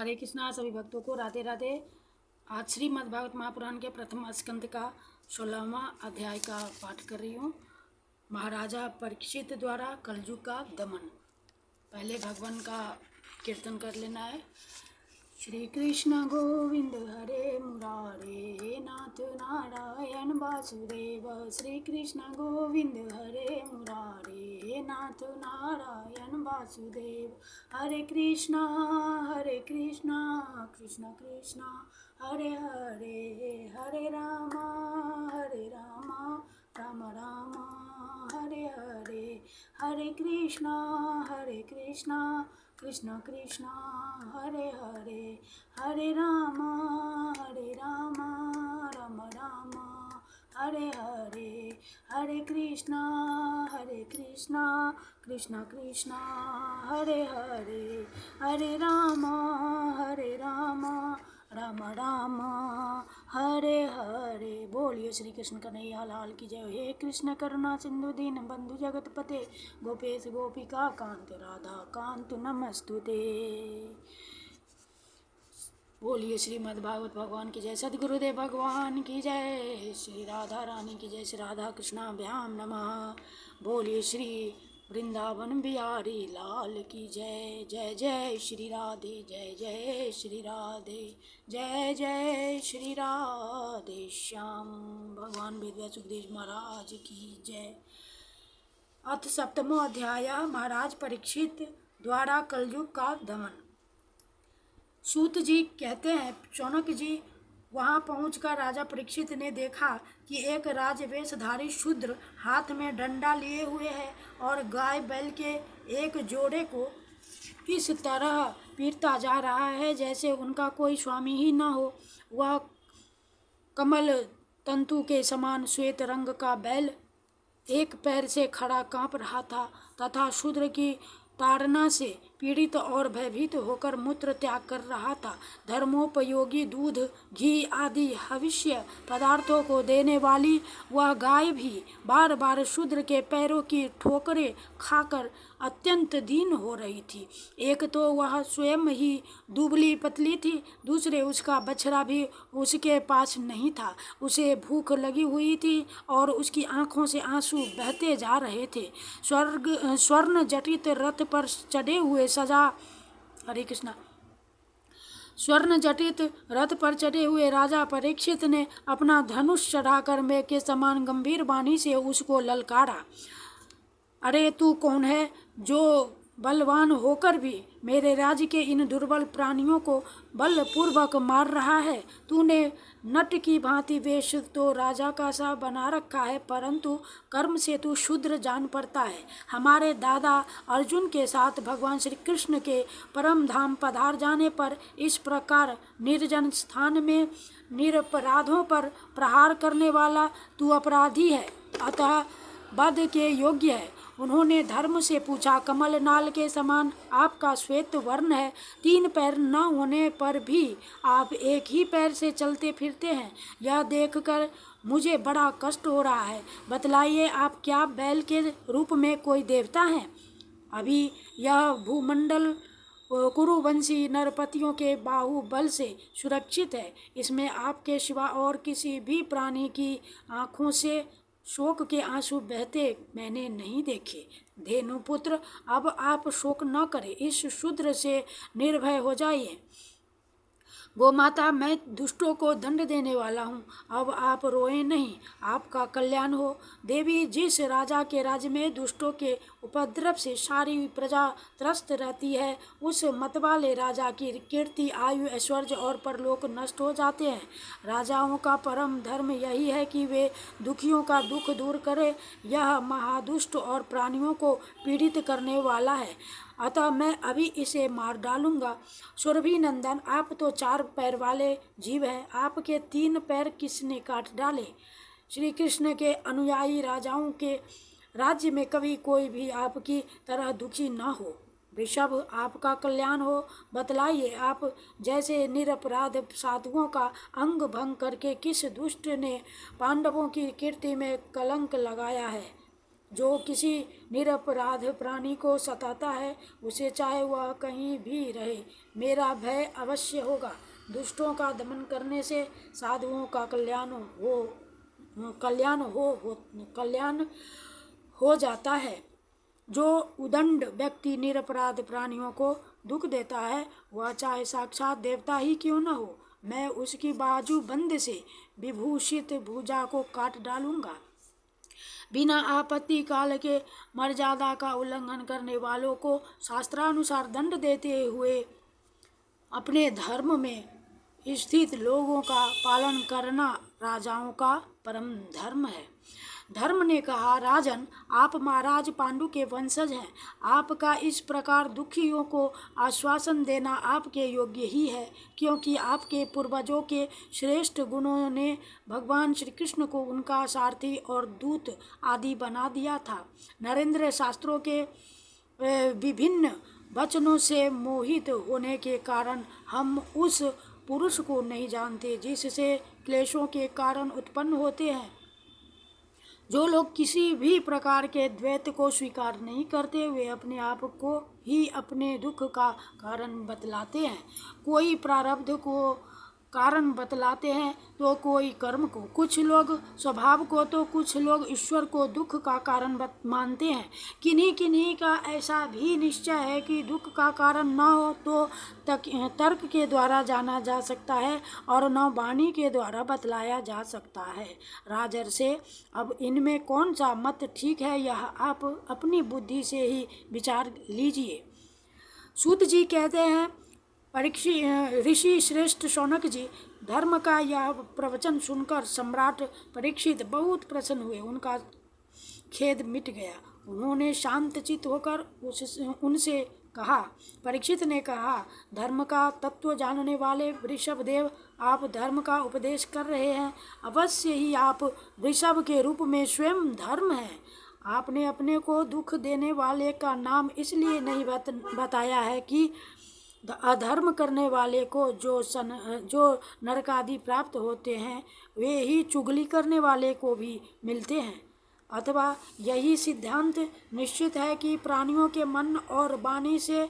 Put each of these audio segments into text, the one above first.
हरे कृष्णा सभी भक्तों को राधे राधे। आज श्रीमद्भागवत महापुराण के प्रथम स्कंद का 16वां अध्याय का पाठ कर रही हूँ। महाराजा परीक्षित द्वारा कलयुग का दमन। पहले भगवान का कीर्तन कर लेना है। श्री कृष्ण गोविंद हरे मुरारे नाथ नारायण वासुदेव। श्री कृष्ण गोविंद हरे मुरारे नाथ नारायण वासुदेव। हरे कृष्णा कृष्ण कृष्ण हरे हरे, हरे रामा राम राम हरे हरे। हरे कृष्णा कृष्ण कृष्ण हरे हरे, हरे राम राम राम हरे हरे। हरे कृष्णा कृष्ण कृष्ण हरे हरे, हरे राम राम राम हरे हरे। बोलिए श्री कृष्ण कन्हैया लाल की जय। हे कृष्ण करुणा सिंधु दीन बंधु जगत पते, गोपेश गोपिका कांत राधा कांत नमस्तुते। बोलिए श्रीमद् भागवत भगवान की जय। सद्गुरुदेव भगवान की जय। श्री राधा रानी की जय। श्री राधा कृष्णाभ्याम नमः। बोलिए श्री वृंदावन बिहारी लाल की जय। जय जय श्री राधे, जय जय श्री राधे, जय जय श्री राधे श्याम। भगवान वेदव्यास सुखदेव महाराज की जय। अथ सप्तमो अध्याय। महाराज परीक्षित द्वारा कलयुग का दमन। सूत जी कहते हैं, शौनक जी, वहां पहुंचकर राजा परीक्षित ने देखा कि एक राजवेशधारी शूद्र हाथ में डंडा लिए हुए है और गाय बैल के एक जोड़े को इस तरह पीटता जा रहा है जैसे उनका कोई स्वामी ही न हो। वह कमल तंतु के समान श्वेत रंग का बैल एक पैर से खड़ा कांप रहा था तथा शूद्र की ताड़ना से पीड़ित और भयभीत होकर मूत्र त्याग कर रहा था। धर्मोपयोगी दूध, घी आदि हविष्य पदार्थों को देने वाली वह गाय भी बार बार शूद्र के पैरों की ठोकरें खाकर अत्यंत दीन हो रही थी। एक तो वह स्वयं ही दुबली पतली थी, दूसरे उसका बछड़ा भी उसके पास नहीं था। उसे भूख लगी हुई थी और उसकी आंखों से आंसू बहते जा रहे थे। स्वर्ण जटित रथ पर चढ़े हुए सजा हरे कृष्णा स्वर्ण जटित रथ पर चढ़े हुए राजा परीक्षित ने अपना धनुष चढ़ाकर मेघ के समान गंभीर वाणी से उसको ललकारा। अरे तू कौन है जो बलवान होकर भी मेरे राज्य के इन दुर्बल प्राणियों को बलपूर्वक मार रहा है? तूने नट की भांति वेश तो राजा का सा बना रखा है, परंतु कर्म से तू शूद्र जान पड़ता है। हमारे दादा अर्जुन के साथ भगवान श्री कृष्ण के परम धाम पधार जाने पर इस प्रकार निर्जन स्थान में निरपराधों पर प्रहार करने वाला तू अपराधी है, अतः वध के योग्य है। उन्होंने धर्म से पूछा, कमल नाल के समान आपका श्वेत वर्ण है, 3 पैर न होने पर भी आप एक ही पैर से चलते फिरते हैं। यह देखकर मुझे बड़ा कष्ट हो रहा है। बतलाइए, आप क्या बैल के रूप में कोई देवता हैं? अभी यह भूमंडल कुरुवंशी नरपतियों के बाहुबल से सुरक्षित है। इसमें आपके सिवा और किसी भी प्राणी की आँखों से शोक के आंसू बहते मैंने नहीं देखे। धेनुपुत्र, अब आप शोक न करें, इस शूद्र से निर्भय हो जाइए। गोमाता, मैं दुष्टों को दंड देने वाला हूँ, अब आप रोएं नहीं, आपका कल्याण हो। देवी, जिस राजा के राज्य में दुष्टों के उपद्रव से सारी प्रजा त्रस्त रहती है, उस मतवाले राजा की कीर्ति, आयु, ऐश्वर्य और परलोक नष्ट हो जाते हैं। राजाओं का परम धर्म यही है कि वे दुखियों का दुख दूर करें। यह महादुष्ट और प्राणियों को पीड़ित करने वाला है, अतः मैं अभी इसे मार डालूंगा। सुरभि नंदन, आप तो 4 पैर वाले जीव हैं, आपके 3 पैर किसने काट डाले? श्री कृष्ण के अनुयायी राजाओं के राज्य में कभी कोई भी आपकी तरह दुखी न हो। ऋषभ, आपका कल्याण हो। बतलाइए, आप जैसे निरपराध साधुओं का अंग भंग करके किस दुष्ट ने पांडवों की कीर्ति में कलंक लगाया है? जो किसी निरपराध प्राणी को सताता है, उसे चाहे वह कहीं भी रहे, मेरा भय अवश्य होगा। दुष्टों का दमन करने से साधुओं का कल्याण हो जाता है। जो उदंड व्यक्ति निरपराध प्राणियों को दुख देता है, वह चाहे साक्षात देवता ही क्यों न हो, मैं उसकी बाजू बंद से विभूषित भुजा को काट डालूंगा। बिना आपत्ति काल के मर्यादा का उल्लंघन करने वालों को शास्त्रानुसार दंड देते हुए अपने धर्म में स्थित लोगों का पालन करना राजाओं का परम धर्म है। धर्म ने कहा, राजन, आप महाराज पांडु के वंशज हैं, आपका इस प्रकार दुखियों को आश्वासन देना आपके योग्य ही है, क्योंकि आपके पूर्वजों के श्रेष्ठ गुणों ने भगवान श्री कृष्ण को उनका सारथी और दूत आदि बना दिया था। नरेंद्र, शास्त्रों के विभिन्न वचनों से मोहित होने के कारण हम उस पुरुष को नहीं जानते जिससे क्लेशों के कारण उत्पन्न होते हैं। जो लोग किसी भी प्रकार के द्वैत को स्वीकार नहीं करते, वे अपने आप को ही अपने दुख का कारण बतलाते हैं। कोई प्रारब्ध को कारण बतलाते हैं तो कोई कर्म को, कुछ लोग स्वभाव को तो कुछ लोग ईश्वर को दुख का कारण मानते हैं। किन्हीं किन्हीं का ऐसा भी निश्चय है कि दुख का कारण न हो तो तर्क के द्वारा जाना जा सकता है और न वाणी के द्वारा बतलाया जा सकता है। राजर्षि, अब इनमें कौन सा मत ठीक है, यह आप अपनी बुद्धि से ही विचार लीजिए। सूत जी कहते हैं, ऋषि श्रेष्ठ शौनक जी, धर्म का यह प्रवचन सुनकर सम्राट परीक्षित बहुत प्रसन्न हुए। उनका खेद मिट गया। उन्होंने शांत चित्त होकर उनसे कहा। परीक्षित ने कहा, धर्म का तत्व जानने वाले वृषभदेव, आप धर्म का उपदेश कर रहे हैं। अवश्य ही आप वृषभ के रूप में स्वयं धर्म हैं। आपने अपने को दुख देने वाले का नाम इसलिए नहीं बताया है कि अधर्म करने वाले को जो नरक आदि प्राप्त होते हैं, वे ही चुगली करने वाले को भी मिलते हैं। अथवा यही सिद्धांत निश्चित है कि प्राणियों के मन और वाणी से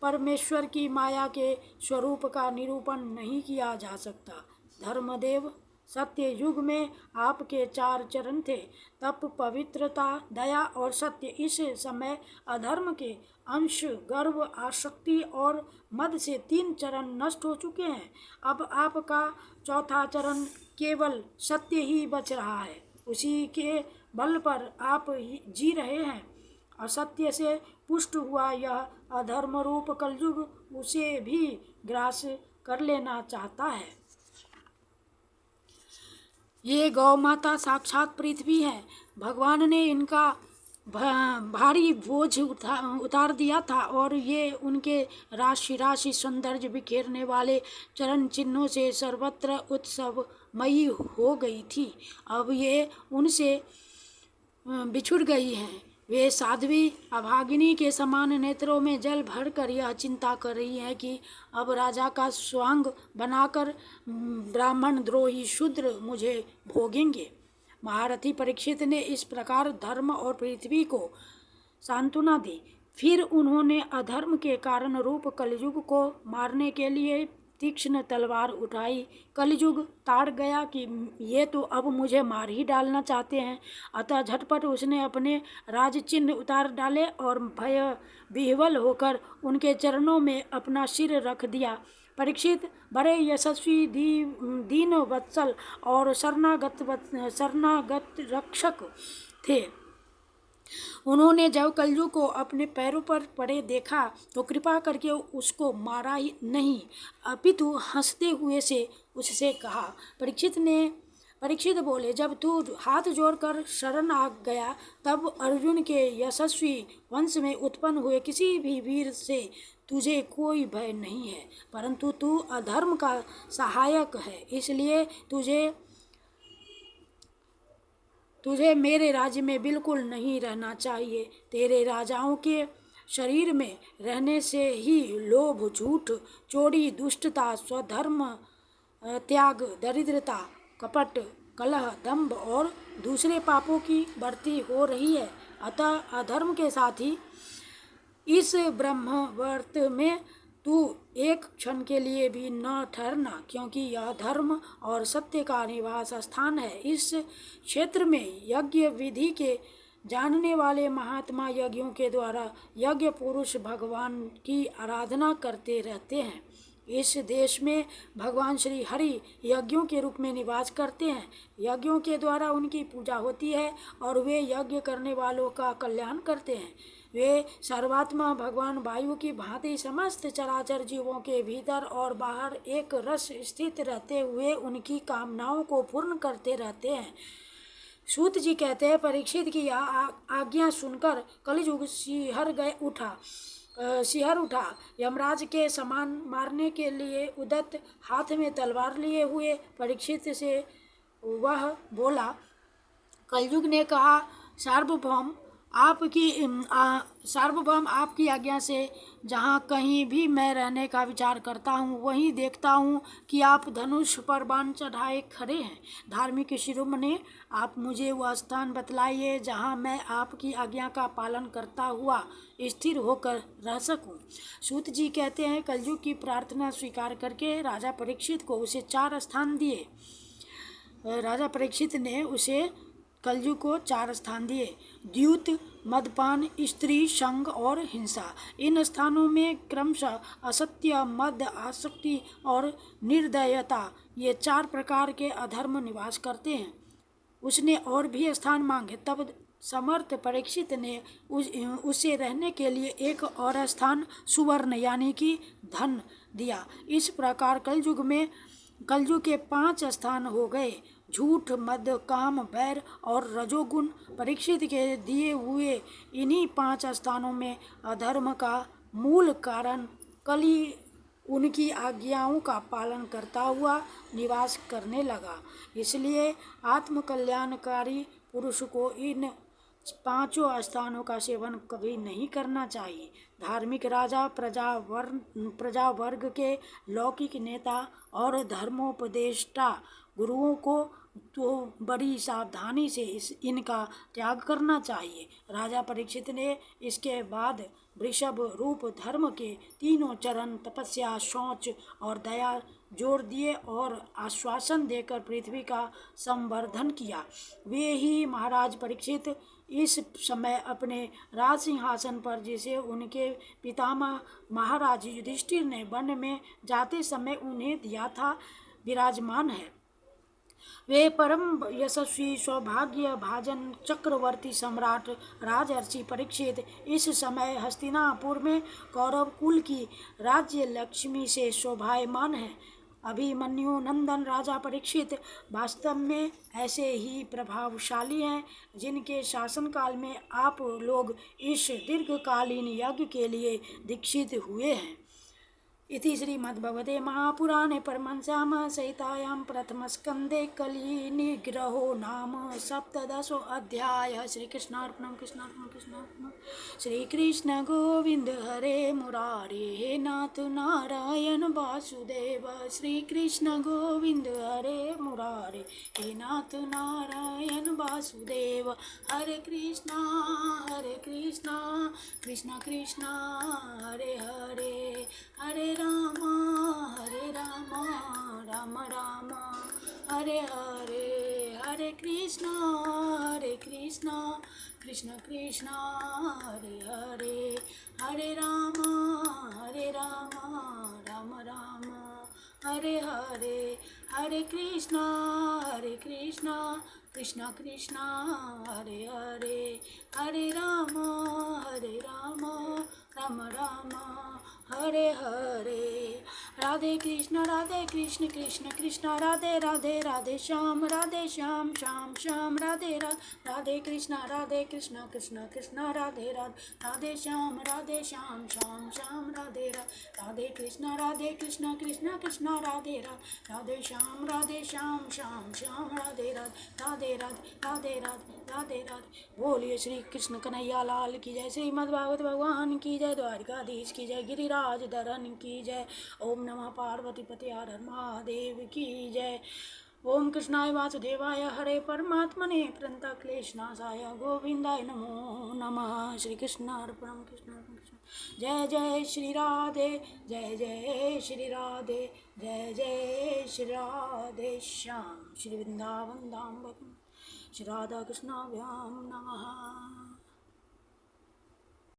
परमेश्वर की माया के स्वरूप का निरूपण नहीं किया जा सकता। धर्मदेव, सत्य युग में आपके 4 चरण थे, तप, पवित्रता, दया और सत्य। इस समय अधर्म के अंश, गर्व, आसक्ति और मद से 3 चरण नष्ट हो चुके हैं। अब आपका 4था चरण केवल सत्य ही बच रहा है। उसी के बल पर आप जी रहे हैं। असत्य से पुष्ट हुआ यह अधर्म रूप कलयुग उसे भी ग्रास कर लेना चाहता है। ये गौ माता साक्षात पृथ्वी है। भगवान ने इनका भारी बोझ उतार दिया था और ये उनके राशि राशि सौंदर्य बिखेरने वाले चरण चिन्हों से सर्वत्र उत्सवमयी हो गई थी। अब ये उनसे बिछुड़ गई हैं। वे साध्वी अभागिनी के समान नेत्रों में जल भरकर यह चिंता कर रही है कि अब राजा का स्वांग बनाकर ब्राह्मण द्रोही शूद्र मुझे भोगेंगे। महारथी परीक्षित ने इस प्रकार धर्म और पृथ्वी को सांत्वना दी। फिर उन्होंने अधर्म के कारण रूप कलयुग को मारने के लिए तीक्ष्ण तलवार उठाई। कलयुग ताड़ गया कि ये तो अब मुझे मार ही डालना चाहते हैं। अतः झटपट उसने अपने राज चिन्ह उतार डाले और भय विह्वल होकर उनके चरणों में अपना सिर रख दिया। परीक्षित बड़े यशस्वी, दीन वत्सल और शरणागत रक्षक थे। उन्होंने जब कलयुग को अपने पैरों पर पड़े देखा तो कृपा करके उसको मारा ही नहीं, अपितु हंसते हुए से उससे कहा। परीक्षित बोले, जब तू हाथ जोड़कर शरण आ गया तब अर्जुन के यशस्वी वंश में उत्पन्न हुए किसी भी वीर से तुझे कोई भय नहीं है, परंतु तू अधर्म का सहायक है, इसलिए तुझे मेरे राज्य में बिल्कुल नहीं रहना चाहिए। तेरे राजाओं के शरीर में रहने से ही लोभ, झूठ, चोरी, दुष्टता, स्वधर्म त्याग, दरिद्रता, कपट, कलह, दंभ और दूसरे पापों की बढ़ती हो रही है। अतः अधर्म के साथ ही इस ब्रह्मवर्त में तू एक क्षण के लिए भी न ठहरना, क्योंकि यह धर्म और सत्य का निवास स्थान है। इस क्षेत्र में यज्ञ विधि के जानने वाले महात्मा यज्ञों के द्वारा यज्ञ पुरुष भगवान की आराधना करते रहते हैं। इस देश में भगवान श्री हरि यज्ञों के रूप में निवास करते हैं। यज्ञों के द्वारा उनकी पूजा होती है और वे यज्ञ करने वालों का कल्याण करते हैं। वे सर्वात्मा भगवान वायु की भांति समस्त चराचर जीवों के भीतर और बाहर एक रस स्थित रहते हुए उनकी कामनाओं को पूर्ण करते रहते हैं। सूत जी कहते हैं, परीक्षित की आज्ञा सुनकर कलियुग सिहर उठा। यमराज के समान मारने के लिए उदत्त हाथ में तलवार लिए हुए परीक्षित से वह बोला। कलयुग ने कहा, सार्वभौम आपकी आज्ञा से जहाँ कहीं भी मैं रहने का विचार करता हूँ वहीं देखता हूँ कि आप धनुष पर बाण चढ़ाए खड़े हैं। धार्मिक शिरोमणि, आप मुझे वह स्थान बतलाइए जहाँ मैं आपकी आज्ञा का पालन करता हुआ स्थिर होकर रह सकूं। सूत जी कहते हैं, कलयुग की प्रार्थना स्वीकार करके राजा परीक्षित को उसे 4 स्थान दिए। राजा परीक्षित ने उसे कलयुग को 4 स्थान दिए: द्यूत, मदपान, स्त्री संग और हिंसा। इन स्थानों में क्रमशः असत्य, मद, आसक्ति और निर्दयता, ये 4 प्रकार के अधर्म निवास करते हैं। उसने और भी स्थान मांगे, तब समर्थ परीक्षित ने उसे रहने के लिए एक और स्थान सुवर्ण यानी कि धन दिया। इस प्रकार कलयुग के 5 स्थान हो गए: झूठ, मद, काम, बैर और रजोगुण। परीक्षित के दिए हुए इन्हीं 5 स्थानों में अधर्म का मूल कारण कली उनकी आज्ञाओं का पालन करता हुआ निवास करने लगा। इसलिए आत्मकल्याणकारी पुरुष को इन 5 स्थानों का सेवन कभी नहीं करना चाहिए। धार्मिक राजा, प्रजा वर्ग के लौकिक नेता और धर्मोपदेष्टा गुरुओं को तो बड़ी सावधानी से इनका त्याग करना चाहिए। राजा परीक्षित ने इसके बाद वृषभ रूप धर्म के 3 चरण तपस्या, शौच और दया जोड़ दिए और आश्वासन देकर पृथ्वी का संवर्धन किया। वे ही महाराज परीक्षित इस समय अपने राज सिंहासन पर, जिसे उनके पितामह महाराज युधिष्ठिर ने वन में जाते समय उन्हें दिया था, विराजमान है। वे परम यशस्वी, सौभाग्य भाजन चक्रवर्ती सम्राट राजर्षि परीक्षित इस समय हस्तिनापुर में कौरव कुल की राज्य लक्ष्मी से शोभायमान है। अभिमन्यु नंदन राजा परीक्षित वास्तव में ऐसे ही प्रभावशाली हैं जिनके शासनकाल में आप लोग इस दीर्घकालीन यज्ञ के लिए दीक्षित हुए हैं। इति श्रीमद्भगवते महापुराणे परमहंस्यां संहितायां प्रथमस्कन्धे कली निग्रहो नाम 17 अध्यायः। श्रीकृष्णार्पणं कृष्णार्पणं। श्रीकृष्ण गोविंद हरे मुरारे, हे नाथ नारायण वासुदेव। श्रीकृष्ण गोविंद हरे मुरारे, हे नाथ नारायण वासुदेव। हरे कृष्णा कृष्णा कृष्णा हरे हरे, हरे राम राम राम हरे हरे। हरे कृष्णा कृष्ण कृष्ण हरे हरे, हरे राम राम राम हरे हरे। हरे कृष्णा कृष्ण कृष्ण हरे हरे, हरे राम राम राम हरे हरे। राधे कृष्ण कृष्ण कृष्ण राधे राधे, राधे श्याम श्याम श्याम राधे राधे कृष्ण कृष्ण कृष्ण राधे राधे श्याम श्याम श्याम राधे राधे कृष्ण कृष्ण कृष्ण राधे राधे श्याम श्याम राधे राधे राधे। बोलिए श्री कृष्ण कन्हैया लाल की जय। श्रीमद् भागवत भगवान की जय। द्वारिकाधीश की जय। गिरिराज धरन की जय। ओम नमः पार्वती पते हर हर महादेव की जय। ओम कृष्णाय वासुदेवाय हरे परमात्मने प्रणतक्लेशनाशाय गोविंदाय नमो नमः। श्री कृष्ण अर्पणम कृष्ण कृष्ण। जय जय श्री राधे, जय जय श्री राधे, जय जय श्री राधे श्याम। श्री वृंदावन धाम श्री राधा कृष्णाभ्याम नमः।